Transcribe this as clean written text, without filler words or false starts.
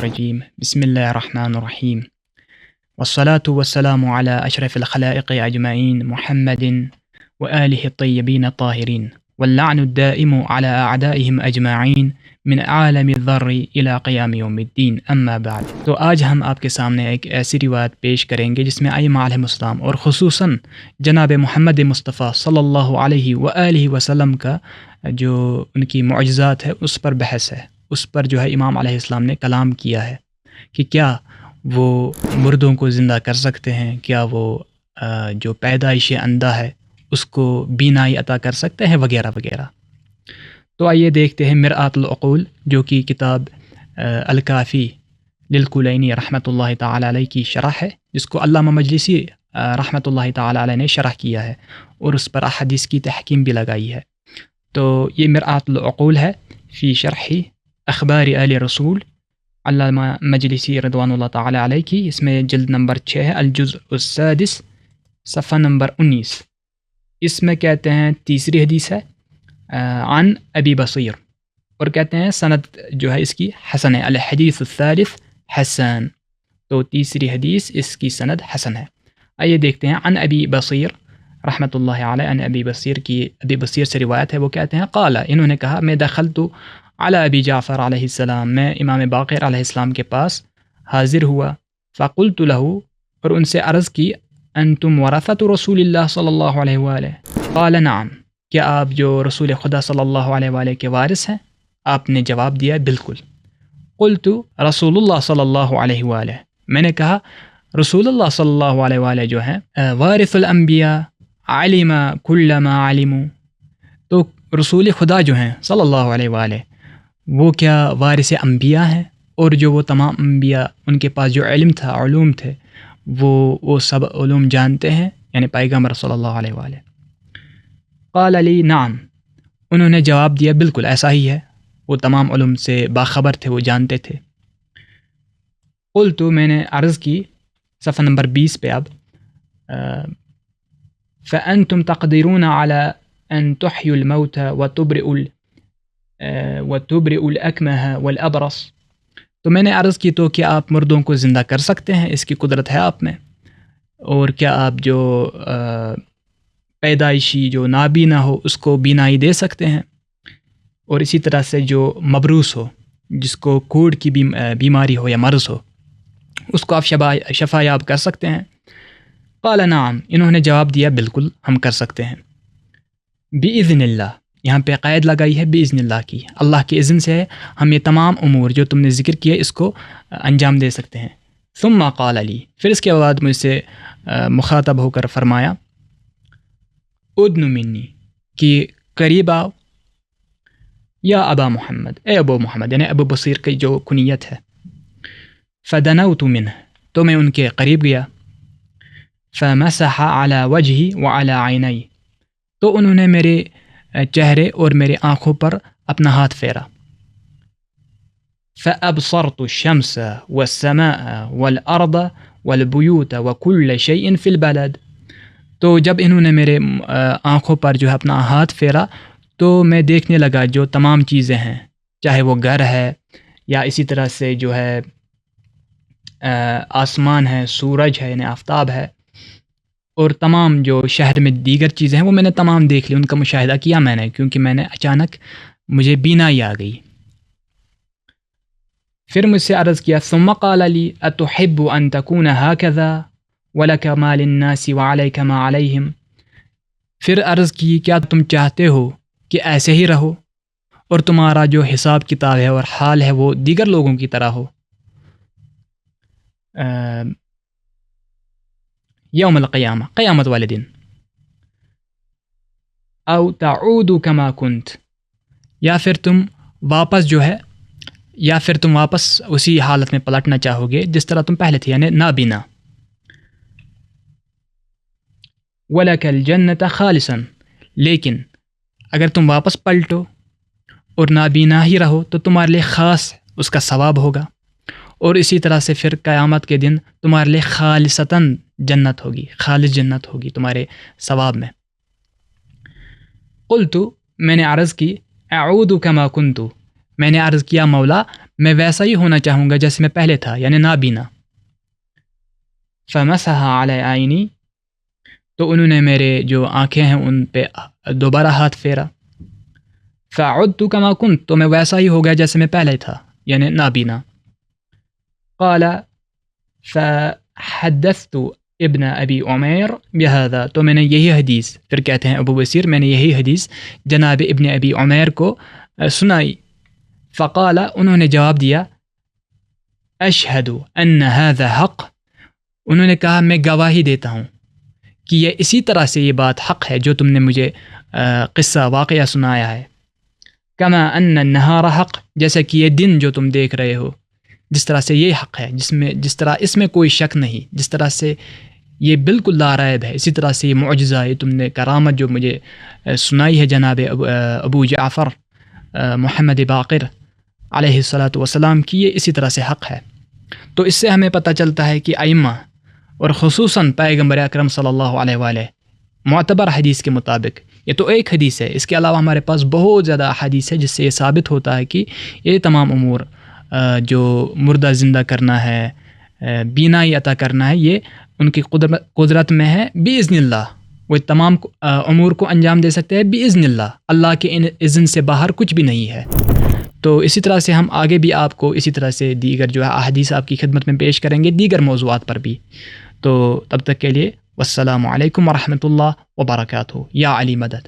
الرجيم بسم الله الرحمن الرحيم والصلاة والسلام على أشرف الخلائق أجمعين محمد وآله الطيبين الطاهرين واللعن الدائم على أعدائهم أجمعين من عالم الذر إلى قيام يوم الدين أما بعد۔ تو آج ہم آپ کے سامنے ایک ایسی روایت پیش کریں گے جس میں ائمہ علیہم السلام اور خصوصاً جناب محمد مصطفیٰ صلی اللہ علیہ وآلہ وسلم کا جو ان کی معجزات ہے اس پر بحث ہے، اس پر جو ہے امام علیہ السلام نے کلام کیا ہے کہ کیا وہ مردوں کو زندہ کر سکتے ہیں، کیا وہ جو پیدائش اندھا ہے اس کو بینائی عطا کر سکتے ہیں وغیرہ وغیرہ۔ تو آئیے دیکھتے ہیں مرآت العقول جو کہ کتاب الکافی للکلینی رحمۃ اللہ تعالی علیہ کی شرح ہے، جس کو علامہ مجلسی رحمۃ اللہ تعالی علیہ نے شرح کیا ہے اور اس پر احادیث کی تحکیم بھی لگائی ہے۔ تو یہ مرآت العقول ہے فی شرح اخبار آل رسول علامہ مجلسی رضوان اللہ تعالی علیہ کی، اس میں جلد نمبر 6 ہے، الجزء السادس صفحہ نمبر 19۔ اس میں کہتے ہیں تیسری حدیث ہے عن ابی بصیر، اور کہتے ہیں سند جو ہے اس کی حسن ہے، الحدیث الثالث حسن، تو تیسری حدیث اس کی سند حسن ہے۔ آئیے دیکھتے ہیں عن ابی بصیر رحمۃ اللہ علیہ، عن ابی بصیر کی، ابی بصیر سے روایت ہے، وہ کہتے ہیں قال، انہوں نے کہا میں دخلت علی ابی جعفر علیہ السلام، میں امام باقر علیہ السلام کے پاس حاضر ہوا، فقلت له، اور ان سے عرض کی، انتم ورثۃ رسول اللہ صلی اللہ علیہ وآلہ، قال نعم، کیا آپ جو رسول خدا صلی اللہ علیہ وآلہ کے وارث ہیں؟ آپ نے جواب دیا بالکل۔ قلت رسول اللہ صلی اللہ علیہ وآلہ، میں نے کہا رسول اللہ صلی اللہ علیہ وآلہ جو ہیں وارث الانبیاء علم کل ما علموا، تو رسول خدا جو ہیں صلی اللہ علیہ وآلہ وہ کیا وارث انبیاء ہیں، اور جو وہ تمام انبیاء ان کے پاس جو علم تھا، علوم تھے، وہ سب علوم جانتے ہیں، یعنی پیغمبر صلی اللہ علیہ وآلہ۔ قال علی نعم، انہوں نے جواب دیا بالکل ایسا ہی ہے، وہ تمام علوم سے باخبر تھے، وہ جانتے تھے۔ قلت، میں نے عرض کی، صفحہ نمبر 20 پہ اب، فأنتم تقدرون على أن تحيوا الموتى وتبرئوا الأكمه والأبرص، تو میں نے عرض کی تو کیا آپ مردوں کو زندہ کر سکتے ہیں، اس کی قدرت ہے آپ میں، اور کیا آپ جو پیدائشی جو نابینا ہو اس کو بینائی دے سکتے ہیں، اور اسی طرح سے جو مبروس ہو، جس کو کوڑ کی بیماری ہو یا مرض ہو، اس کو آپ شفا یاب کر سکتے ہیں۔ قال نعم، انہوں نے جواب دیا بالکل ہم کر سکتے ہیں۔ بإذن اللہ، یہاں پہ قید لگائی ہے بإذن اللہ کی، اللہ کے اذن سے ہم یہ تمام امور جو تم نے ذکر کیے اس کو انجام دے سکتے ہیں۔ ثم قال علی، پھر اس کے بعد مجھ سے مخاطب ہو کر فرمایا، ادن منی، کہ قریب آؤ، یا ابا محمد، اے ابو محمد، یعنی ابو بصیر کی جو کنیت ہے۔ فدنوت منہ، تو میں ان کے قریب گیا، فمسح على وجہی وعلى عینی، تو انہوں نے میرے چہرے اور میرے آنکھوں پر اپنا ہاتھ پھیرا۔ فأبصرت الشمس والسماء والأرض والبیوت وكل شيء في البلد، تو جب انہوں نے میرے آنکھوں پر جو ہے اپنا ہاتھ پھیرا تو میں دیکھنے لگا جو تمام چیزیں ہیں، چاہے وہ گھر ہے یا اسی طرح سے جو ہے آسمان ہے، سورج ہے یعنی آفتاب ہے، اور تمام جو شہر میں دیگر چیزیں ہیں وہ میں نے تمام دیکھ لی، ان کا مشاہدہ کیا میں نے، کیونکہ میں نے اچانک مجھے بینائی آ گئی۔ پھر مجھ سے عرض کیا، ثم قال لی اتحب ان تکون هكذا ولك ما للناس وعليك ما عليهم، پھر عرض کی کیا تم چاہتے ہو کہ ایسے ہی رہو اور تمہارا جو حساب کتاب ہے اور حال ہے وہ دیگر لوگوں کی طرح ہو، یوم القیامہ، قیامت والے دن، او تعود کما کنت، یا پھر تم واپس جو ہے، یا پھر تم واپس اسی حالت میں پلٹنا چاہو گے جس طرح تم پہلے تھے، یعنی نابینا۔ وَلَكَ الْجَنَّةَ خَالِصًا، لیکن اگر تم واپس پلٹو اور نابینا ہی رہو تو تمہارے لیے خاص اس کا ثواب ہوگا، اور اسی طرح سے پھر قیامت کے دن تمہارے لیے خالصتاً جنت ہوگی، خالص جنت ہوگی تمہارے ثواب میں۔ قلت، میں نے عرض کی، اعود کما کنت، میں نے عرض کیا مولا میں ویسا ہی ہونا چاہوں گا جیسے میں پہلے تھا، یعنی نابینا۔ فمسح علی عینی، تو انہوں نے میرے جو آنکھیں ہیں ان پہ دوبارہ ہاتھ پھیرا۔ فعدت کما کنت، تو میں ویسا ہی ہو گیا جیسے میں پہلے تھا، یعنی نابینا۔ قال فحدثت ابن ابی عمیر بهذا، تو میں نے یہی حدیث، پھر کہتے ہیں ابو بصیر، میں نے یہی حدیث جناب ابن ابی عمیر کو سنائی۔ فقال، انہوں نے جواب دیا، اشہد ان هذا حق، انہوں نے کہا میں گواہی دیتا ہوں کہ یہ اسی طرح سے یہ بات حق ہے جو تم نے مجھے قصہ واقعہ سنایا ہے۔ کما ان النہار حق، جیسا کہ یہ دن جو تم دیکھ رہے ہو جس طرح سے یہ حق ہے، جس طرح اس میں کوئی شک نہیں، جس طرح سے یہ بالکل لا ریب ہے، اسی طرح سے یہ معجزہ، یہ تم نے کرامت جو مجھے سنائی ہے جناب ابو جعفر محمد باقر علیہ الصلاۃ والسلام کی، یہ اسی طرح سے حق ہے۔ تو اس سے ہمیں پتہ چلتا ہے کہ ائمہ اور خصوصاً پیغمبر اکرم صلی اللہ علیہ وآلہ معتبر حدیث کے مطابق، یہ تو ایک حدیث ہے، اس کے علاوہ ہمارے پاس بہت زیادہ احادیث ہے جس سے یہ ثابت ہوتا ہے کہ یہ تمام امور جو مردہ زندہ کرنا ہے، بینائی عطا کرنا ہے، یہ ان کی قدرت میں ہے باذن اللہ۔ وہ تمام امور کو انجام دے سکتے ہیں باذن اللہ، اللہ کے اذن سے باہر کچھ بھی نہیں ہے۔ تو اسی طرح سے ہم آگے بھی آپ کو اسی طرح سے دیگر جو ہے احادیث آپ کی خدمت میں پیش کریں گے دیگر موضوعات پر بھی۔ تو تب تک کے لیے والسلام علیکم ورحمۃ اللہ وبرکاتہ۔ یا علی مدد۔